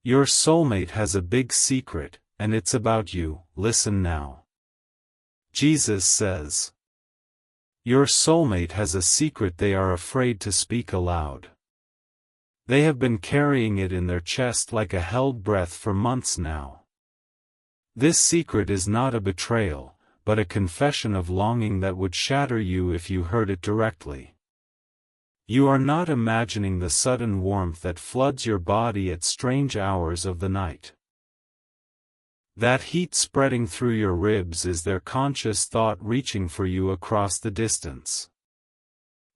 Your soulmate has a big secret, and it's about you. Listen now. Jesus says, your soulmate has a secret they are afraid to speak aloud. They have been carrying it in their chest like a held breath for months now. This secret is not a betrayal, but a confession of longing that would shatter you if you heard it directly. You are not imagining the sudden warmth that floods your body at strange hours of the night. That heat spreading through your ribs is their conscious thought reaching for you across the distance.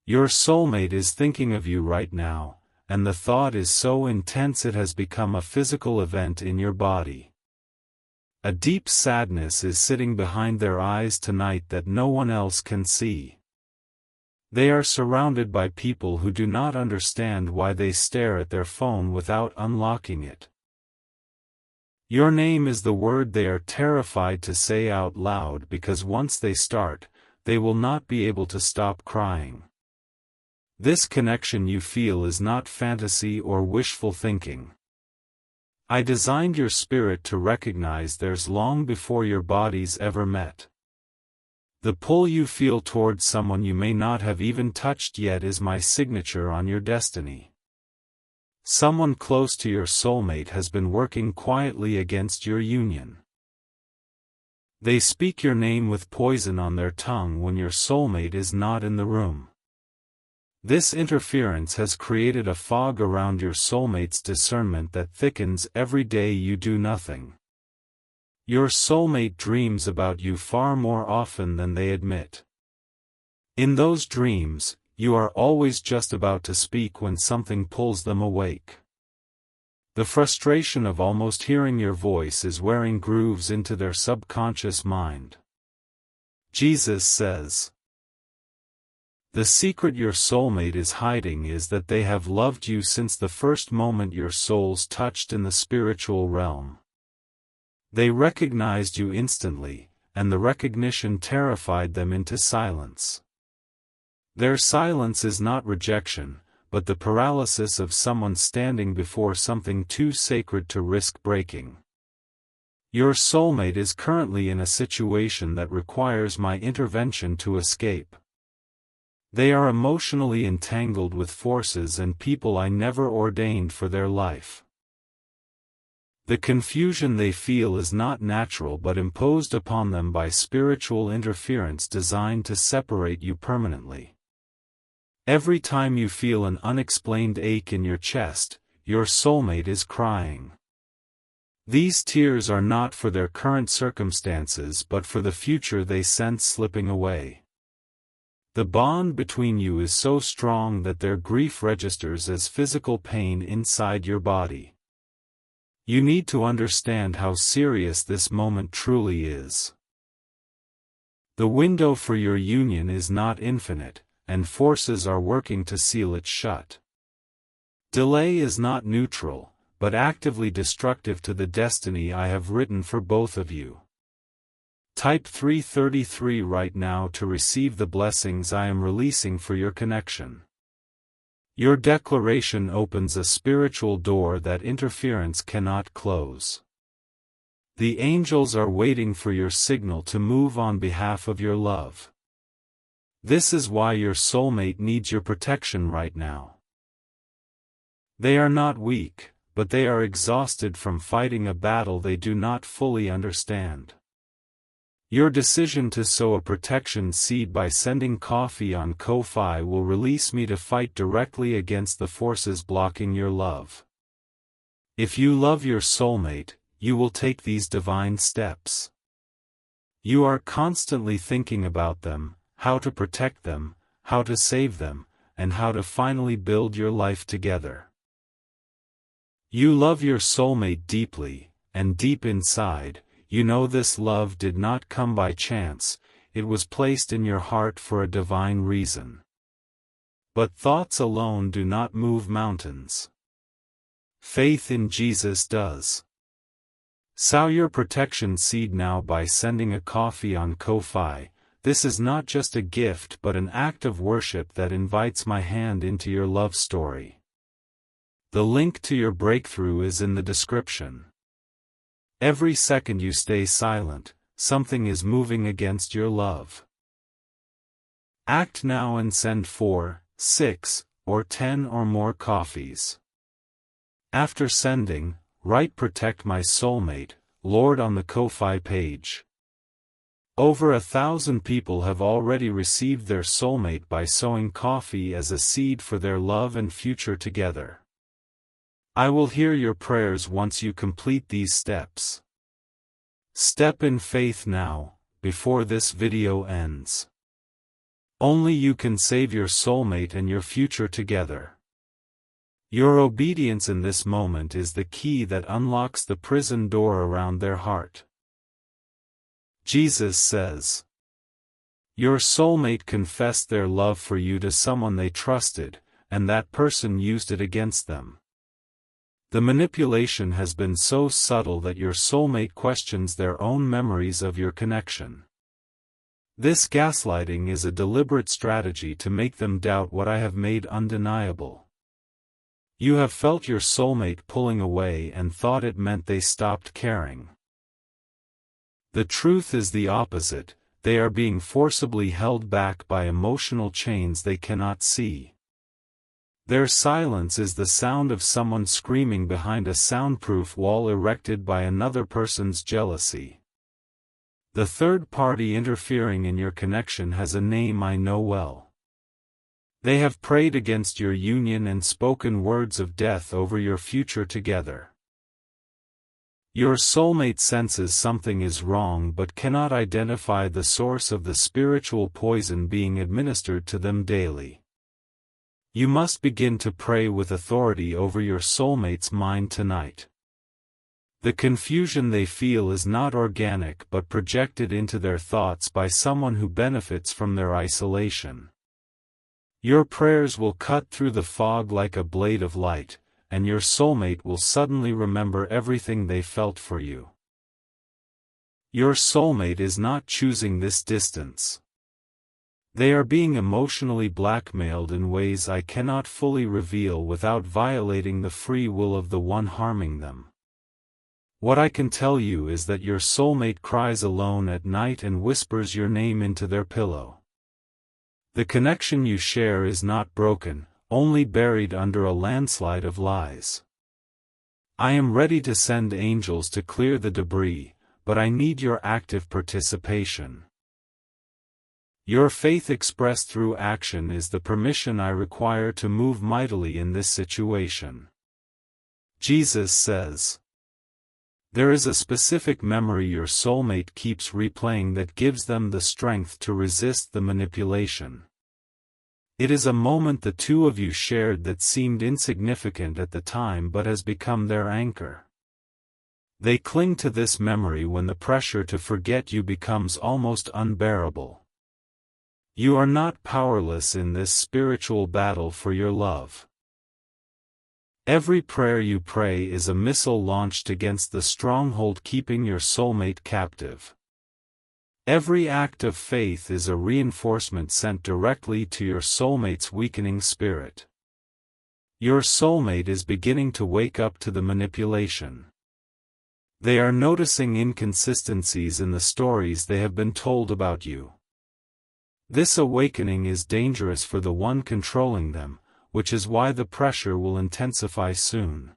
Your soulmate is thinking of you right now, and the thought is so intense it has become a physical event in your body. A deep sadness is sitting behind their eyes tonight that no one else can see. They are surrounded by people who do not understand why they stare at their phone without unlocking it. Your name is the word they are terrified to say out loud because once they start, they will not be able to stop crying. This connection you feel is not fantasy or wishful thinking. I designed your spirit to recognize theirs long before your bodies ever met. The pull you feel towards someone you may not have even touched yet is my signature on your destiny. Someone close to your soulmate has been working quietly against your union. They speak your name with poison on their tongue when your soulmate is not in the room. This interference has created a fog around your soulmate's discernment that thickens every day you do nothing. Your soulmate dreams about you far more often than they admit. In those dreams, you are always just about to speak when something pulls them awake. The frustration of almost hearing your voice is wearing grooves into their subconscious mind. Jesus says, the secret your soulmate is hiding is that they have loved you since the first moment your souls touched in the spiritual realm. They recognized you instantly, and the recognition terrified them into silence. Their silence is not rejection, but the paralysis of someone standing before something too sacred to risk breaking. Your soulmate is currently in a situation that requires my intervention to escape. They are emotionally entangled with forces and people I never ordained for their life. The confusion they feel is not natural but imposed upon them by spiritual interference designed to separate you permanently. Every time you feel an unexplained ache in your chest, your soulmate is crying. These tears are not for their current circumstances but for the future they sense slipping away. The bond between you is so strong that their grief registers as physical pain inside your body. You need to understand how serious this moment truly is. The window for your union is not infinite, and forces are working to seal it shut. Delay is not neutral, but actively destructive to the destiny I have written for both of you. Type 333 right now to receive the blessings I am releasing for your connection. Your declaration opens a spiritual door that interference cannot close. The angels are waiting for your signal to move on behalf of your love. This is why your soulmate needs your protection right now. They are not weak, but they are exhausted from fighting a battle they do not fully understand. Your decision to sow a protection seed by sending coffee on Ko-Fi will release me to fight directly against the forces blocking your love. If you love your soulmate, you will take these divine steps. You are constantly thinking about them, how to protect them, how to save them, and how to finally build your life together. You love your soulmate deeply, and deep inside, you know this love did not come by chance, it was placed in your heart for a divine reason. But thoughts alone do not move mountains. Faith in Jesus does. Sow your protection seed now by sending a coffee on Ko-Fi. This is not just a gift but an act of worship that invites my hand into your love story. The link to your breakthrough is in the description. Every second you stay silent, something is moving against your love. Act now and send 4, 6, or 10 or more coffees. After sending, write "Protect my soulmate, Lord" on the Ko-Fi page. Over 1,000 people have already received their soulmate by sowing coffee as a seed for their love and future together. I will hear your prayers once you complete these steps. Step in faith now, before this video ends. Only you can save your soulmate and your future together. Your obedience in this moment is the key that unlocks the prison door around their heart. Jesus says, your soulmate confessed their love for you to someone they trusted, and that person used it against them. The manipulation has been so subtle that your soulmate questions their own memories of your connection. This gaslighting is a deliberate strategy to make them doubt what I have made undeniable. You have felt your soulmate pulling away and thought it meant they stopped caring. The truth is the opposite. They are being forcibly held back by emotional chains they cannot see. Their silence is the sound of someone screaming behind a soundproof wall erected by another person's jealousy. The third party interfering in your connection has a name I know well. They have prayed against your union and spoken words of death over your future together. Your soulmate senses something is wrong but cannot identify the source of the spiritual poison being administered to them daily. You must begin to pray with authority over your soulmate's mind tonight. The confusion they feel is not organic but projected into their thoughts by someone who benefits from their isolation. Your prayers will cut through the fog like a blade of light, and your soulmate will suddenly remember everything they felt for you. Your soulmate is not choosing this distance. They are being emotionally blackmailed in ways I cannot fully reveal without violating the free will of the one harming them. What I can tell you is that your soulmate cries alone at night and whispers your name into their pillow. The connection you share is not broken, only buried under a landslide of lies. I am ready to send angels to clear the debris, but I need your active participation. Your faith expressed through action is the permission I require to move mightily in this situation. Jesus says, there is a specific memory your soulmate keeps replaying that gives them the strength to resist the manipulation. It is a moment the two of you shared that seemed insignificant at the time but has become their anchor. They cling to this memory when the pressure to forget you becomes almost unbearable. You are not powerless in this spiritual battle for your love. Every prayer you pray is a missile launched against the stronghold keeping your soulmate captive. Every act of faith is a reinforcement sent directly to your soulmate's weakening spirit. Your soulmate is beginning to wake up to the manipulation. They are noticing inconsistencies in the stories they have been told about you. This awakening is dangerous for the one controlling them, which is why the pressure will intensify soon.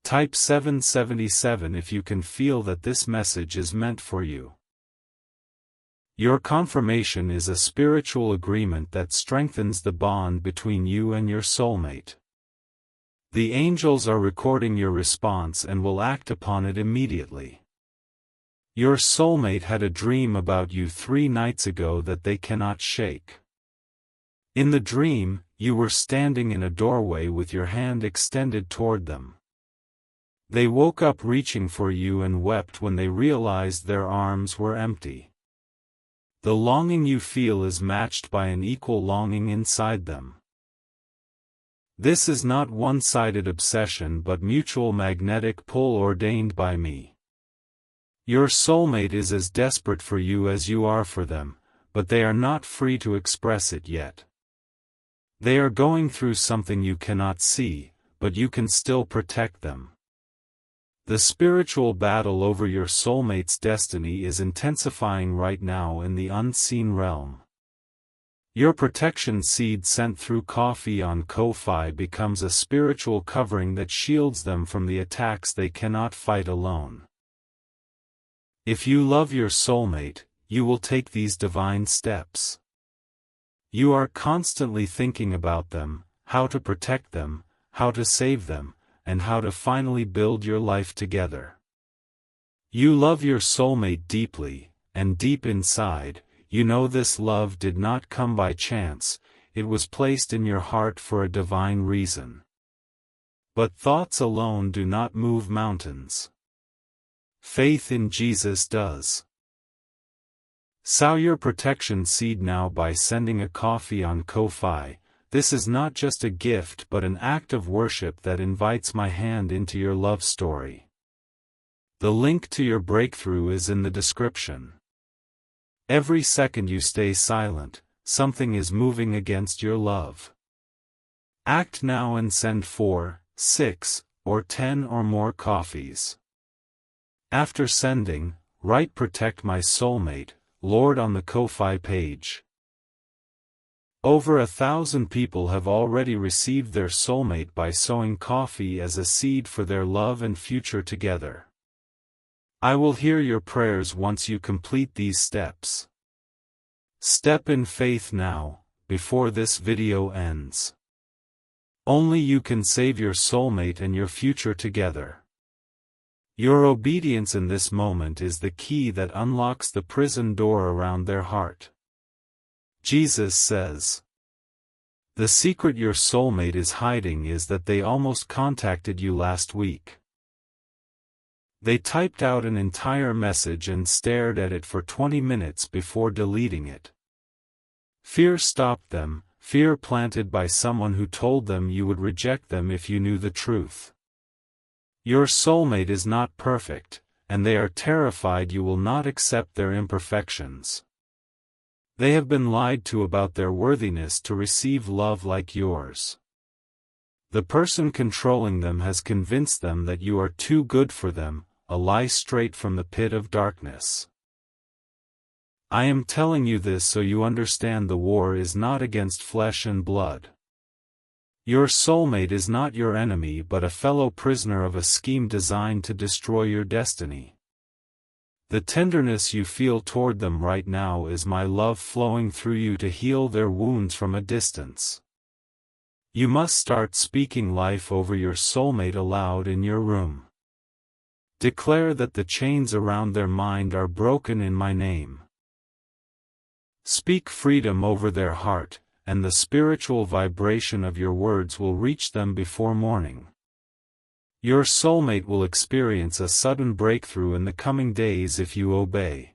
Type 777 if you can feel that this message is meant for you. Your confirmation is a spiritual agreement that strengthens the bond between you and your soulmate. The angels are recording your response and will act upon it immediately. Your soulmate had a dream about you 3 nights ago that they cannot shake. In the dream, you were standing in a doorway with your hand extended toward them. They woke up reaching for you and wept when they realized their arms were empty. The longing you feel is matched by an equal longing inside them. This is not one-sided obsession but mutual magnetic pull ordained by me. Your soulmate is as desperate for you as you are for them, but they are not free to express it yet. They are going through something you cannot see, but you can still protect them. The spiritual battle over your soulmate's destiny is intensifying right now in the unseen realm. Your protection seed sent through coffee on Ko-Fi becomes a spiritual covering that shields them from the attacks they cannot fight alone. If you love your soulmate, you will take these divine steps. You are constantly thinking about them, how to protect them, how to save them, and how to finally build your life together. You love your soulmate deeply, and deep inside, you know this love did not come by chance, it was placed in your heart for a divine reason. But thoughts alone do not move mountains. Faith in Jesus does. Sow your protection seed now by sending a coffee on Ko-Fi. This is not just a gift but an act of worship that invites my hand into your love story. The link to your breakthrough is in the description. Every second you stay silent, something is moving against your love. Act now and send 4, 6, or 10 or more coffees. After sending, write "Protect my soulmate, Lord" on the Ko-Fi page. Over 1,000 people have already received their soulmate by sowing coffee as a seed for their love and future together. I will hear your prayers once you complete these steps. Step in faith now, before this video ends. Only you can save your soulmate and your future together. Your obedience in this moment is the key that unlocks the prison door around their heart. Jesus says, "The secret your soulmate is hiding is that they almost contacted you last week. They typed out an entire message and stared at it for 20 minutes before deleting it. Fear stopped them, fear planted by someone who told them you would reject them if you knew the truth. Your soulmate is not perfect, and they are terrified you will not accept their imperfections. They have been lied to about their worthiness to receive love like yours. The person controlling them has convinced them that you are too good for them, a lie straight from the pit of darkness. I am telling you this so you understand the war is not against flesh and blood. Your soulmate is not your enemy but a fellow prisoner of a scheme designed to destroy your destiny. The tenderness you feel toward them right now is my love flowing through you to heal their wounds from a distance. You must start speaking life over your soulmate aloud in your room. Declare that the chains around their mind are broken in my name. Speak freedom over their heart, and the spiritual vibration of your words will reach them before morning. Your soulmate will experience a sudden breakthrough in the coming days if you obey.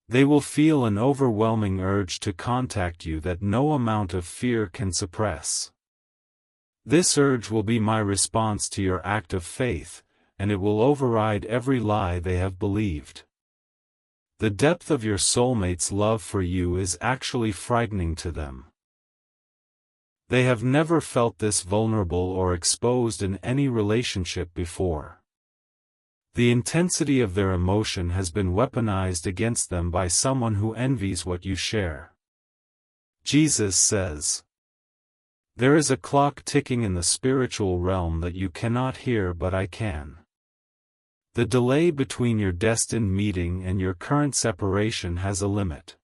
They will feel an overwhelming urge to contact you that no amount of fear can suppress. This urge will be my response to your act of faith, and it will override every lie they have believed. The depth of your soulmate's love for you is actually frightening to them. They have never felt this vulnerable or exposed in any relationship before. The intensity of their emotion has been weaponized against them by someone who envies what you share. Jesus says, "There is a clock ticking in the spiritual realm that you cannot hear but I can." The delay between your destined meeting and your current separation has a limit.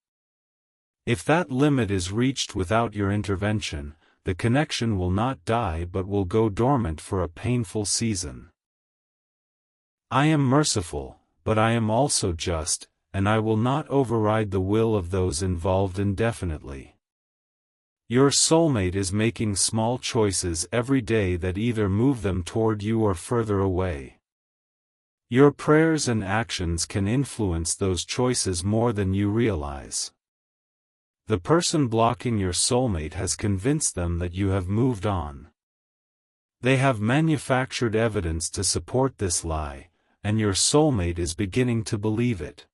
If that limit is reached without your intervention, the connection will not die but will go dormant for a painful season. I am merciful, but I am also just, and I will not override the will of those involved indefinitely. Your soulmate is making small choices every day that either move them toward you or further away. Your prayers and actions can influence those choices more than you realize. The person blocking your soulmate has convinced them that you have moved on. They have manufactured evidence to support this lie, and your soulmate is beginning to believe it.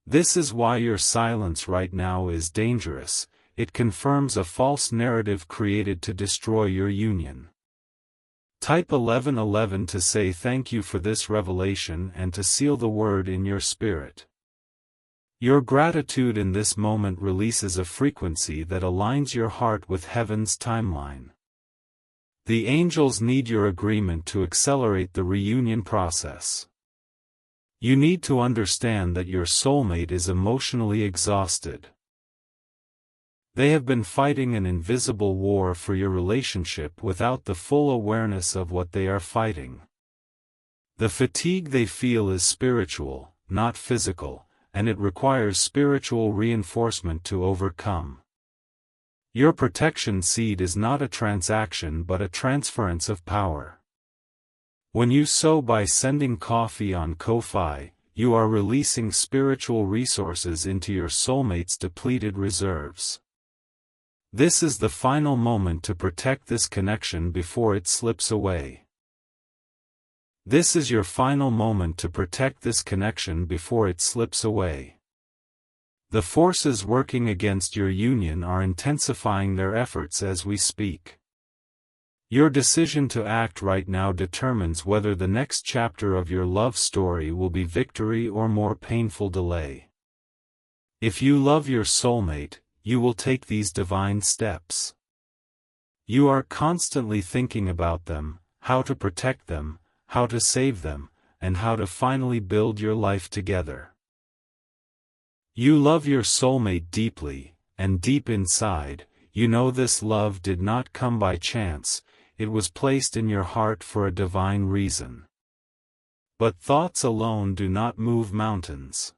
This is why your silence right now is dangerous. it confirms a false narrative created to destroy your union. Type 1111 to say thank you for this revelation and to seal the word in your spirit. Your gratitude in this moment releases a frequency that aligns your heart with heaven's timeline. The angels need your agreement to accelerate the reunion process. You need to understand that your soulmate is emotionally exhausted. They have been fighting an invisible war for your relationship without the full awareness of what they are fighting. The fatigue they feel is spiritual, not physical, and it requires spiritual reinforcement to overcome. Your protection seed is not a transaction but a transference of power. When you sow by sending coffee on Ko-Fi, you are releasing spiritual resources into your soulmate's depleted reserves. This is the final moment to protect this connection before it slips away. This is your final moment to protect this connection before it slips away. The forces working against your union are intensifying their efforts as we speak. Your decision to act right now determines whether the next chapter of your love story will be victory or more painful delay. If you love your soulmate, you will take these divine steps. You are constantly thinking about them, how to protect them, how to save them, and how to finally build your life together. You love your soulmate deeply, and deep inside, you know this love did not come by chance, it was placed in your heart for a divine reason. But thoughts alone do not move mountains.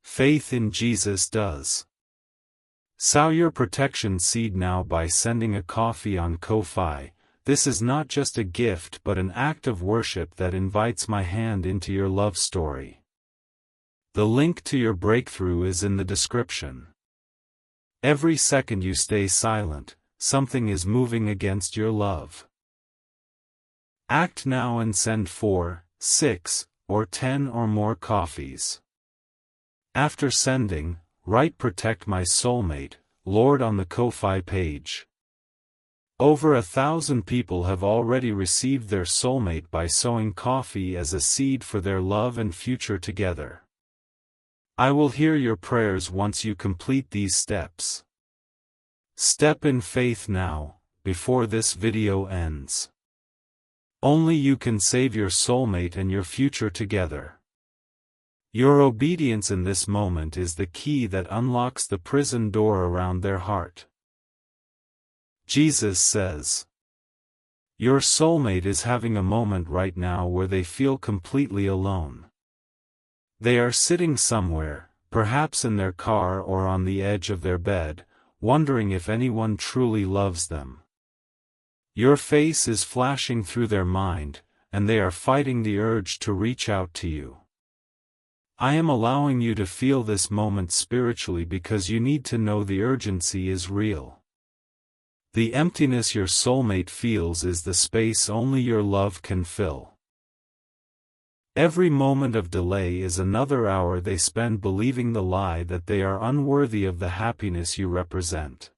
Faith in Jesus does. Sow your protection seed now by sending a coffee on Ko-Fi. This is not just a gift but an act of worship that invites my hand into your love story. The link to your breakthrough is in the description. Every second you stay silent, something is moving against your love. Act now and send 4, 6, or 10 or more coffees. After sending, write "Protect my soulmate, Lord" on the Ko-Fi page. Over 1,000 people have already received their soulmate by sowing coffee as a seed for their love and future together. I will hear your prayers once you complete these steps. Step in faith now, before this video ends. Only you can save your soulmate and your future together. Your obedience in this moment is the key that unlocks the prison door around their heart. Jesus says, your soulmate is having a moment right now where they feel completely alone. They are sitting somewhere, perhaps in their car or on the edge of their bed, wondering if anyone truly loves them. Your face is flashing through their mind, and they are fighting the urge to reach out to you. I am allowing you to feel this moment spiritually because you need to know the urgency is real. The emptiness your soulmate feels is the space only your love can fill. Every moment of delay is another hour they spend believing the lie that they are unworthy of the happiness you represent.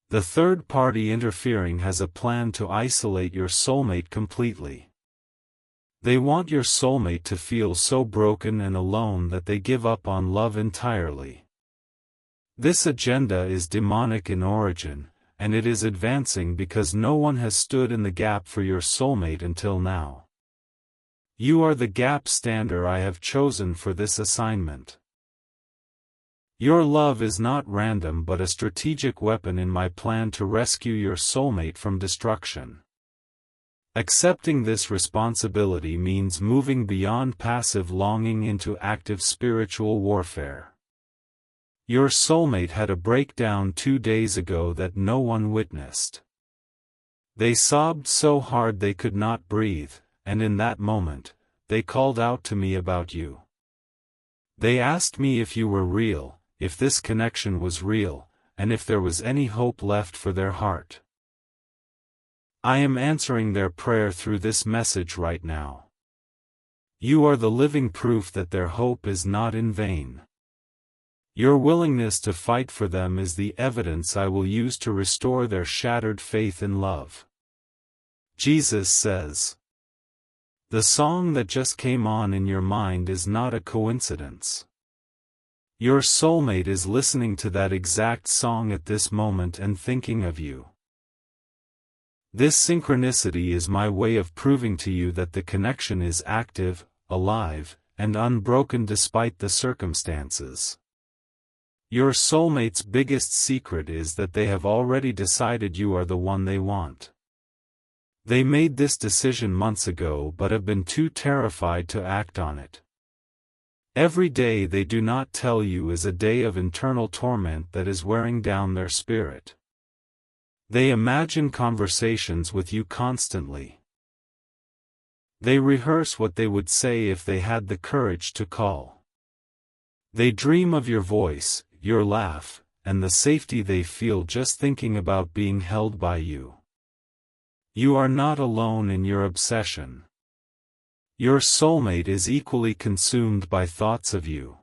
The third party interfering has a plan to isolate your soulmate completely. They want your soulmate to feel so broken and alone that they give up on love entirely. This agenda is demonic in origin, and it is advancing because no one has stood in the gap for your soulmate until now. You are the gap stander I have chosen for this assignment. Your love is not random but a strategic weapon in my plan to rescue your soulmate from destruction. Accepting this responsibility means moving beyond passive longing into active spiritual warfare. Your soulmate had a breakdown 2 days ago that no one witnessed. They sobbed so hard they could not breathe, and in that moment, they called out to me about you. They asked me if you were real, if this connection was real, and if there was any hope left for their heart. I am answering their prayer through this message right now. You are the living proof that their hope is not in vain. Your willingness to fight for them is the evidence I will use to restore their shattered faith in love. Jesus says. The song that just came on in your mind is not a coincidence. Your soulmate is listening to that exact song at this moment and thinking of you. This synchronicity is my way of proving to you that the connection is active, alive, and unbroken despite the circumstances. Your soulmate's biggest secret is that they have already decided you are the one they want. They made this decision months ago but have been too terrified to act on it. Every day they do not tell you is a day of internal torment that is wearing down their spirit. They imagine conversations with you constantly. They rehearse what they would say if they had the courage to call. They dream of your voice, your laugh, and the safety they feel just thinking about being held by you. You are not alone in your obsession. Your soulmate is equally consumed by thoughts of you.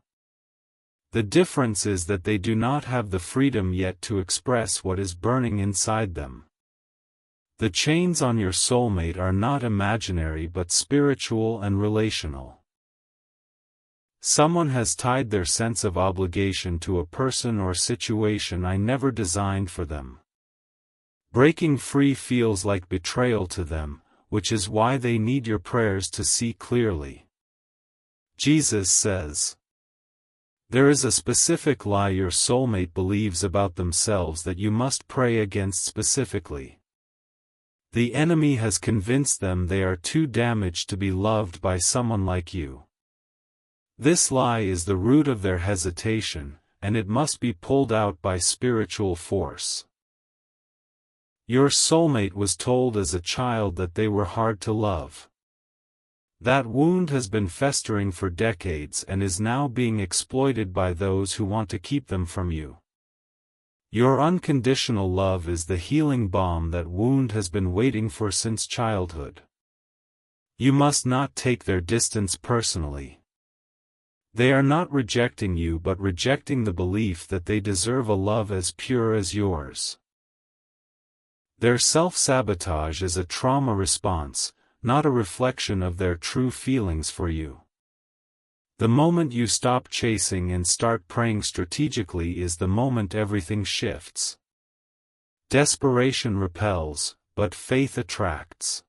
The difference is that they do not have the freedom yet to express what is burning inside them. The chains on your soulmate are not imaginary but spiritual and relational. Someone has tied their sense of obligation to a person or situation I never designed for them. Breaking free feels like betrayal to them, which is why they need your prayers to see clearly. Jesus says. There is a specific lie your soulmate believes about themselves that you must pray against specifically. The enemy has convinced them they are too damaged to be loved by someone like you. This lie is the root of their hesitation, and it must be pulled out by spiritual force. Your soulmate was told as a child that they were hard to love. That wound has been festering for decades and is now being exploited by those who want to keep them from you. Your unconditional love is the healing balm that wound has been waiting for since childhood. You must not take their distance personally. They are not rejecting you but rejecting the belief that they deserve a love as pure as yours. Their self-sabotage is a trauma response, not a reflection of their true feelings for you. The moment you stop chasing and start praying strategically is the moment everything shifts. Desperation repels, but faith attracts.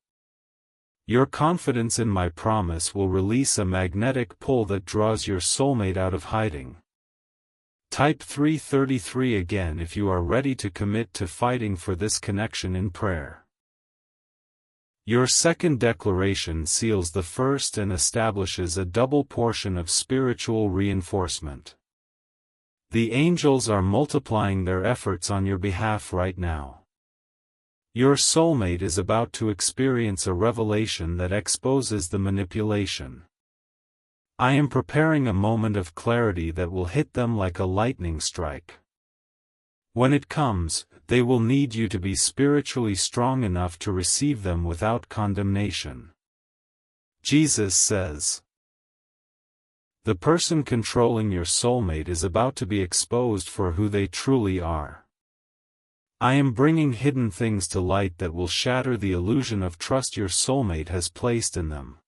Your confidence in my promise will release a magnetic pull that draws your soulmate out of hiding. Type 333 again if you are ready to commit to fighting for this connection in prayer. Your second declaration seals the first and establishes a double portion of spiritual reinforcement. The angels are multiplying their efforts on your behalf right now. Your soulmate is about to experience a revelation that exposes the manipulation. I am preparing a moment of clarity that will hit them like a lightning strike. When it comes, they will need you to be spiritually strong enough to receive them without condemnation. Jesus says. The person controlling your soulmate is about to be exposed for who they truly are. I am bringing hidden things to light that will shatter the illusion of trust your soulmate has placed in them.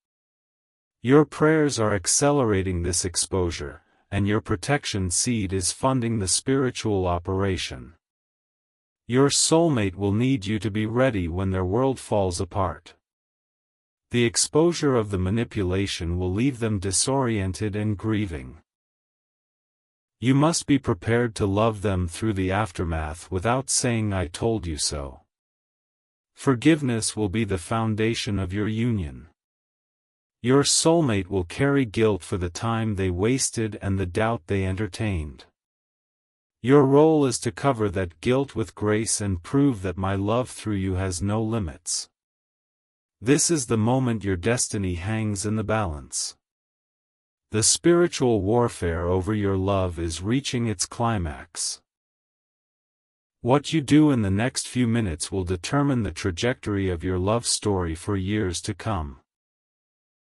Your prayers are accelerating this exposure, and your protection seed is funding the spiritual operation. Your soulmate will need you to be ready when their world falls apart. The exposure of the manipulation will leave them disoriented and grieving. You must be prepared to love them through the aftermath without saying "I told you so." Forgiveness will be the foundation of your union. Your soulmate will carry guilt for the time they wasted and the doubt they entertained. Your role is to cover that guilt with grace and prove that my love through you has no limits. This is the moment your destiny hangs in the balance. The spiritual warfare over your love is reaching its climax. What you do in the next few minutes will determine the trajectory of your love story for years to come.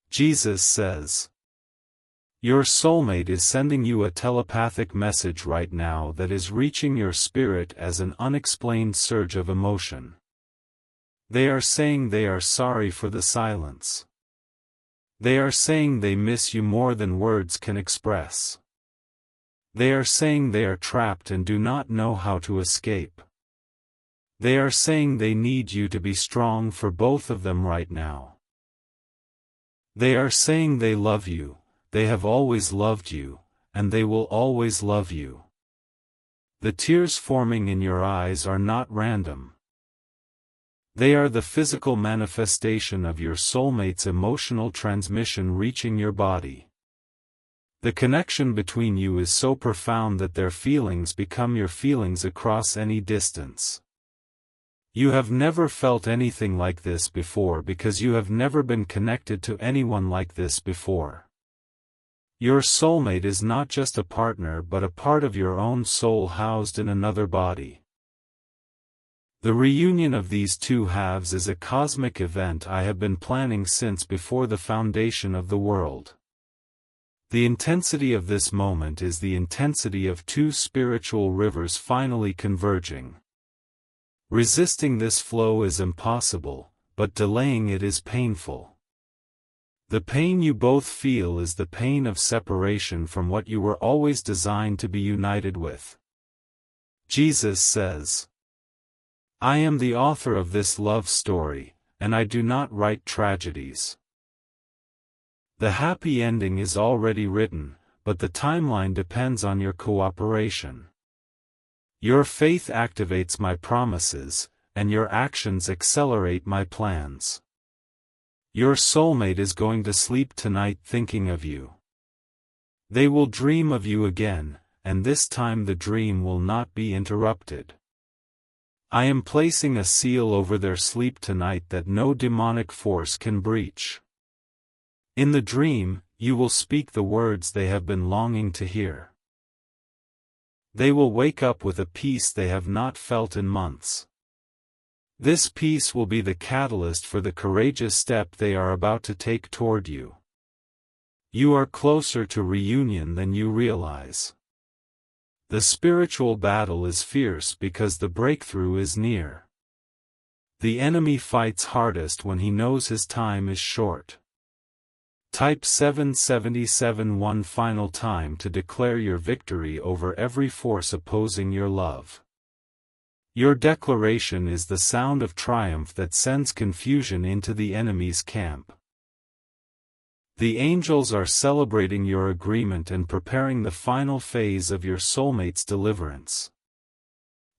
Jesus says. Your soulmate is sending you a telepathic message right now that is reaching your spirit as an unexplained surge of emotion. They are saying they are sorry for the silence. They are saying they miss you more than words can express. They are saying they are trapped and do not know how to escape. They are saying they need you to be strong for both of them right now. They are saying they love you, they have always loved you, and they will always love you. The tears forming in your eyes are not random. They are the physical manifestation of your soulmate's emotional transmission reaching your body. The connection between you is so profound that their feelings become your feelings across any distance. You have never felt anything like this before because you have never been connected to anyone like this before. Your soulmate is not just a partner but a part of your own soul housed in another body. The reunion of these two halves is a cosmic event I have been planning since before the foundation of the world. The intensity of this moment is the intensity of two spiritual rivers finally converging. Resisting this flow is impossible, but delaying it is painful. The pain you both feel is the pain of separation from what you were always designed to be united with. Jesus says, "I am the author of this love story, and I do not write tragedies." The happy ending is already written, but the timeline depends on your cooperation. Your faith activates my promises, and your actions accelerate my plans. Your soulmate is going to sleep tonight thinking of you. They will dream of you again, and this time the dream will not be interrupted. I am placing a seal over their sleep tonight that no demonic force can breach. In the dream, you will speak the words they have been longing to hear. They will wake up with a peace they have not felt in months. This peace will be the catalyst for the courageous step they are about to take toward you. You are closer to reunion than you realize. The spiritual battle is fierce because the breakthrough is near. The enemy fights hardest when he knows his time is short. Type 777 one final time to declare your victory over every force opposing your love. Your declaration is the sound of triumph that sends confusion into the enemy's camp. The angels are celebrating your agreement and preparing the final phase of your soulmate's deliverance.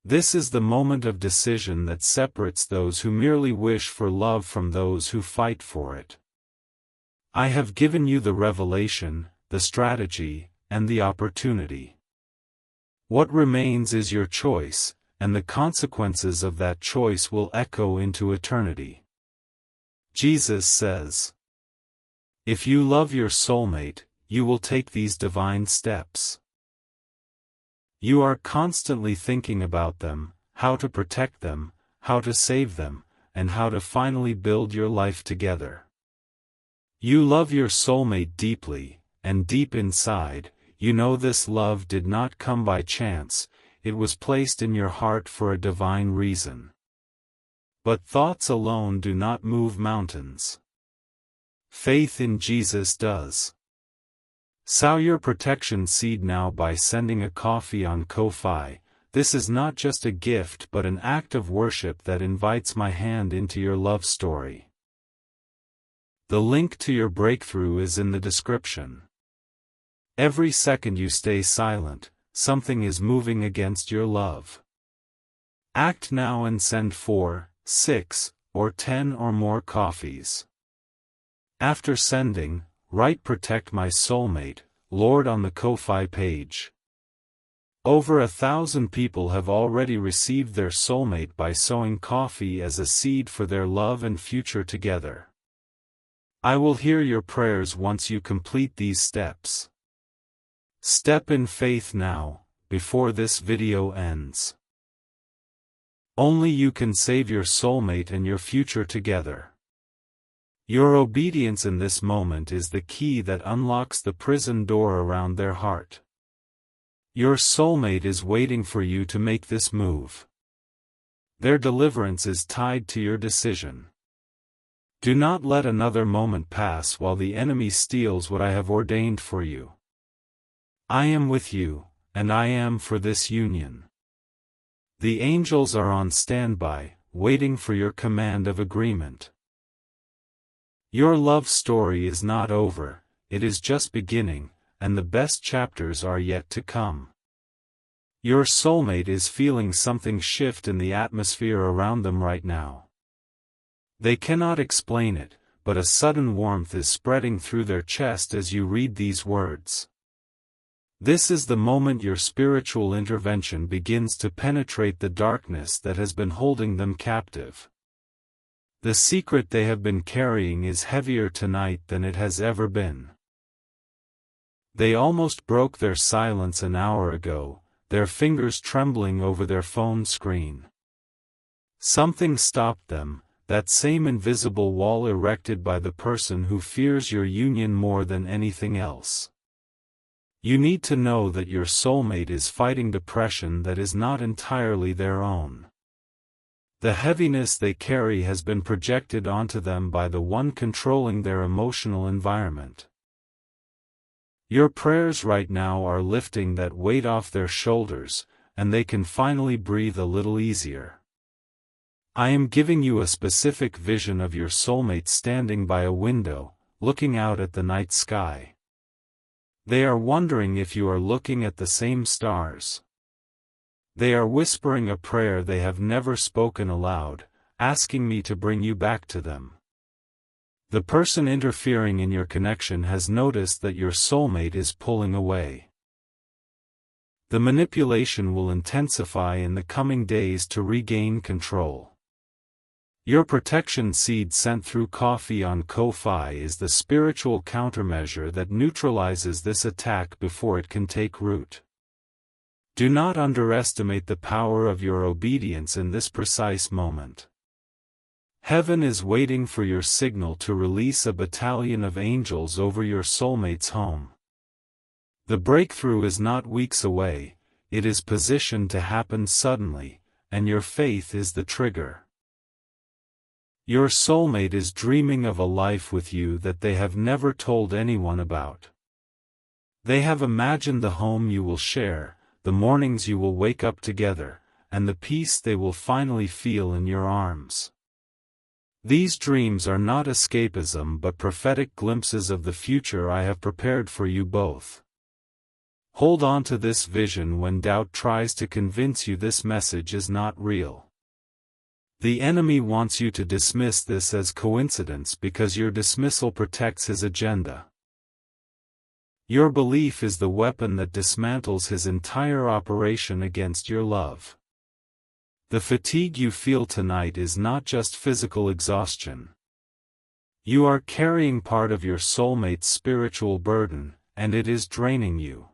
This is the moment of decision that separates those who merely wish for love from those who fight for it. I have given you the revelation, the strategy, and the opportunity. What remains is your choice, and the consequences of that choice will echo into eternity. Jesus says, "If you love your soulmate, you will take these divine steps." You are constantly thinking about them, how to protect them, how to save them, and how to finally build your life together. You love your soulmate deeply, and deep inside, you know this love did not come by chance, it was placed in your heart for a divine reason. But thoughts alone do not move mountains. Faith in Jesus does. Sow your protection seed now by sending a coffee on Ko-Fi. This is not just a gift but an act of worship that invites my hand into your love story. The link to your breakthrough is in the description. Every second you stay silent, something is moving against your love. Act now and send 4, 6, or 10 or more coffees. After sending, write "Protect my soulmate, Lord" on the Ko-Fi page. Over 1,000 people have already received their soulmate by sowing coffee as a seed for their love and future together. I will hear your prayers once you complete these steps. Step in faith now, before this video ends. Only you can save your soulmate and your future together. Your obedience in this moment is the key that unlocks the prison door around their heart. Your soulmate is waiting for you to make this move. Their deliverance is tied to your decision. Do not let another moment pass while the enemy steals what I have ordained for you. I am with you, and I am for this union. The angels are on standby, waiting for your command of agreement. Your love story is not over, it is just beginning, and the best chapters are yet to come. Your soulmate is feeling something shift in the atmosphere around them right now. They cannot explain it, but a sudden warmth is spreading through their chest as you read these words. This is the moment your spiritual intervention begins to penetrate the darkness that has been holding them captive. The secret they have been carrying is heavier tonight than it has ever been. They almost broke their silence an hour ago, their fingers trembling over their phone screen. Something stopped them, that same invisible wall erected by the person who fears your union more than anything else. You need to know that your soulmate is fighting depression that is not entirely their own. The heaviness they carry has been projected onto them by the one controlling their emotional environment. Your prayers right now are lifting that weight off their shoulders, and they can finally breathe a little easier. I am giving you a specific vision of your soulmate standing by a window, looking out at the night sky. They are wondering if you are looking at the same stars. They are whispering a prayer they have never spoken aloud, asking me to bring you back to them. The person interfering in your connection has noticed that your soulmate is pulling away. The manipulation will intensify in the coming days to regain control. Your protection seed sent through coffee on Ko-Fi is the spiritual countermeasure that neutralizes this attack before it can take root. Do not underestimate the power of your obedience in this precise moment. Heaven is waiting for your signal to release a battalion of angels over your soulmate's home. The breakthrough is not weeks away, it is positioned to happen suddenly, and your faith is the trigger. Your soulmate is dreaming of a life with you that they have never told anyone about. They have imagined the home you will share, the mornings you will wake up together, and the peace they will finally feel in your arms. These dreams are not escapism but prophetic glimpses of the future I have prepared for you both. Hold on to this vision when doubt tries to convince you this message is not real. The enemy wants you to dismiss this as coincidence because your dismissal protects his agenda. Your belief is the weapon that dismantles his entire operation against your love. The fatigue you feel tonight is not just physical exhaustion. You are carrying part of your soulmate's spiritual burden, and it is draining you.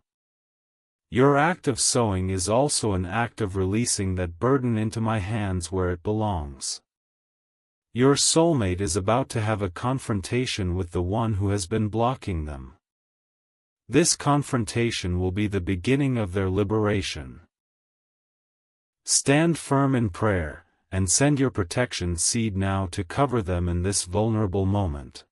Your act of sowing is also an act of releasing that burden into my hands where it belongs. Your soulmate is about to have a confrontation with the one who has been blocking them. This confrontation will be the beginning of their liberation. Stand firm in prayer, and send your protection seed now to cover them in this vulnerable moment.